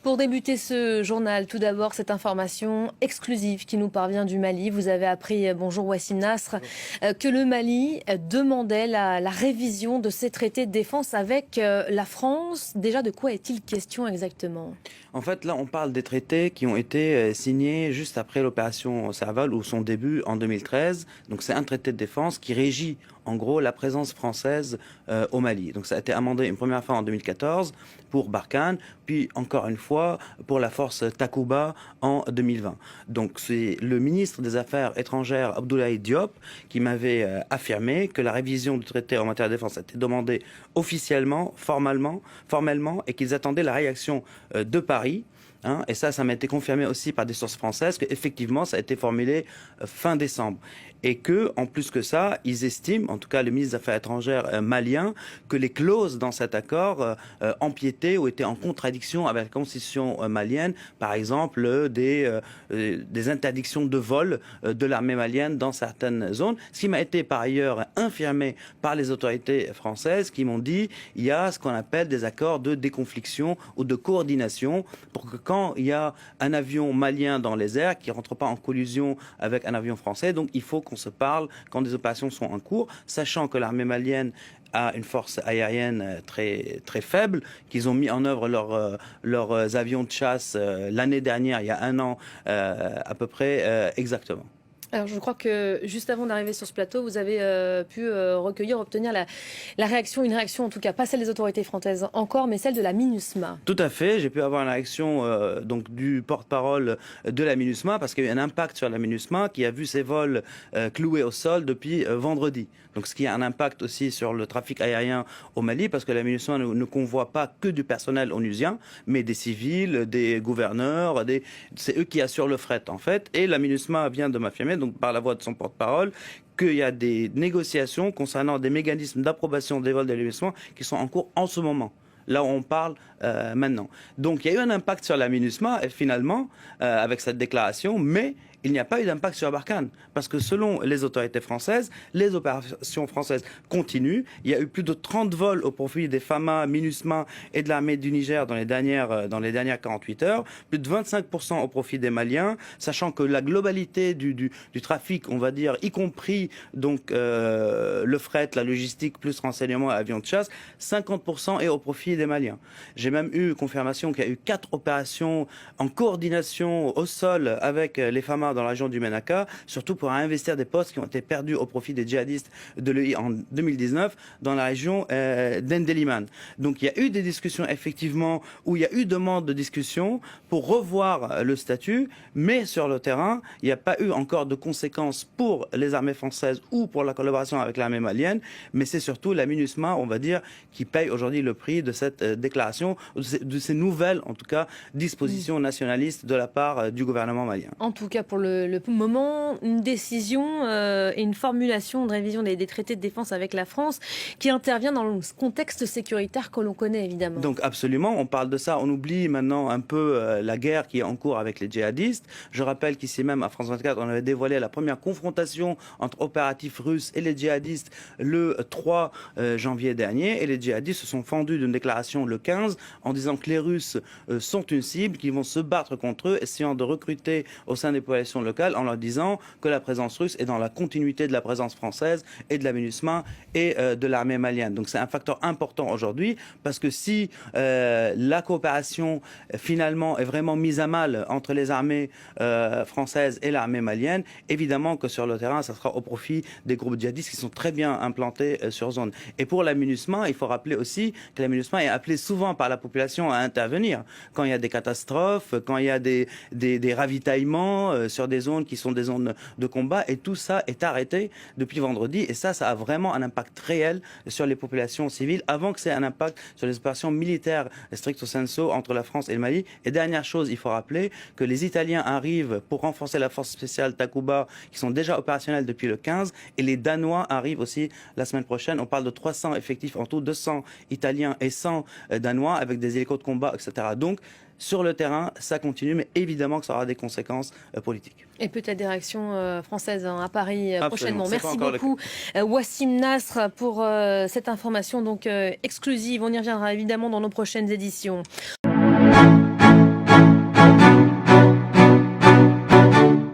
Pour débuter ce journal, tout d'abord cette information exclusive qui nous parvient du Mali. Vous avez appris, bonjour Wassim Nasr, que le Mali demandait la révision de ses traités de défense avec la France. Déjà, de quoi est-il question exactement? En fait, là, on parle des traités qui ont été signés juste après l'opération Serval ou son début en 2013. Donc, c'est un traité de défense qui régit, en gros, la présence française au Mali. Donc, ça a été amendé une première fois en 2014 pour Barkhane, puis encore une fois pour la force Takuba en 2020. Donc, c'est le ministre des Affaires étrangères, Abdoulaye Diop, qui m'avait affirmé que la révision du traité en matière de défense a été demandée officiellement, formellement, et qu'ils attendaient la réaction de Paris. Et ça m'a été confirmé aussi par des sources françaises qu'effectivement, ça a été formulé fin décembre. Et que, en plus que ça, ils estiment, en tout cas le ministre des Affaires étrangères malien, que les clauses dans cet accord empiétaient ou étaient en contradiction avec la constitution malienne, par exemple des interdictions de vol de l'armée malienne dans certaines zones, ce qui m'a été par ailleurs infirmé par les autorités françaises qui m'ont dit il y a ce qu'on appelle des accords de déconfliction ou de coordination pour que quand il y a un avion malien dans les airs qui ne rentre pas en collision avec un avion français, donc il faut qu'on se parle quand des opérations sont en cours, sachant que l'armée malienne a une force aérienne très, très faible, qu'ils ont mis en œuvre leurs avions de chasse l'année dernière, il y a un an à peu près exactement. Alors, je crois que juste avant d'arriver sur ce plateau, vous avez pu obtenir une réaction en tout cas, pas celle des autorités françaises encore, mais celle de la MINUSMA. Tout à fait, j'ai pu avoir une réaction donc du porte-parole de la MINUSMA parce qu'il y a eu un impact sur la MINUSMA qui a vu ses vols cloués au sol depuis vendredi. Donc ce qui a un impact aussi sur le trafic aérien au Mali parce que la MINUSMA ne convoie pas que du personnel onusien, mais des civils, des gouverneurs, c'est eux qui assurent le fret en fait. Et la MINUSMA vient de m'affirmer, donc par la voix de son porte-parole, qu'il y a des négociations concernant des mécanismes d'approbation des vols de la MINUSMA qui sont en cours en ce moment. Là où on parle maintenant. Donc il y a eu un impact sur la MINUSMA finalement avec cette déclaration, mais il n'y a pas eu d'impact sur Barkhane parce que selon les autorités françaises, les opérations françaises continuent. Il y a eu plus de 30 vols au profit des FAMA, MINUSMA et de l'armée du Niger dans les dernières 48 heures, plus de 25% au profit des Maliens, sachant que la globalité du trafic, on va dire, y compris donc le fret, la logistique, plus renseignement et avions de chasse, 50% est au profit des Maliens. J'ai même eu confirmation qu'il y a eu 4 opérations en coordination au sol avec les FAMA dans la région du Ménaka, surtout pour investir des postes qui ont été perdus au profit des djihadistes de l'EI en 2019 dans la région d'Endeliman. Donc il y a eu des discussions effectivement où il y a eu demande de discussion pour revoir le statut, mais sur le terrain, il n'y a pas eu encore de conséquences pour les armées françaises ou pour la collaboration avec l'armée malienne, mais c'est surtout la MINUSMA, on va dire, qui paye aujourd'hui le prix de cette déclaration, de ces nouvelles, en tout cas, dispositions nationalistes de la part du gouvernement malien. En tout cas, pour le moment, une décision et une formulation de révision des traités de défense avec la France qui intervient dans le contexte sécuritaire que l'on connaît évidemment. Donc absolument, on parle de ça, on oublie maintenant un peu la guerre qui est en cours avec les djihadistes. Je rappelle qu'ici même à France 24, on avait dévoilé la première confrontation entre opératifs russes et les djihadistes le 3 janvier dernier et les djihadistes se sont fendus d'une déclaration le 15 en disant que les Russes sont une cible, qu'ils vont se battre contre eux, essayant de recruter au sein des populations locales en leur disant que la présence russe est dans la continuité de la présence française et de la MINUSMA et de l'armée malienne. Donc c'est un facteur important aujourd'hui parce que si la coopération finalement est vraiment mise à mal entre les armées françaises et l'armée malienne, évidemment que sur le terrain, ça sera au profit des groupes djihadistes qui sont très bien implantés sur zone. Et pour la MINUSMA, il faut rappeler aussi que la MINUSMA est appelée souvent par la population à intervenir quand il y a des catastrophes, quand il y a des ravitaillements sur des zones qui sont des zones de combat, et tout ça est arrêté depuis vendredi, et ça a vraiment un impact réel sur les populations civiles avant que ça ait un impact sur les opérations militaires stricto sensu entre la France et le Mali. Et dernière chose, il faut rappeler que les Italiens arrivent pour renforcer la force spéciale Takuba qui sont déjà opérationnels depuis le 15, et les Danois arrivent aussi la semaine prochaine. On parle de 300 effectifs en tout, 200 Italiens et 100 Danois avec des hélicos de combat, etc. Donc sur le terrain, ça continue, mais évidemment que ça aura des conséquences politiques. Et peut-être des réactions françaises à Paris prochainement. Absolument. Merci beaucoup Wassim Nasr pour cette information donc exclusive. On y reviendra évidemment dans nos prochaines éditions.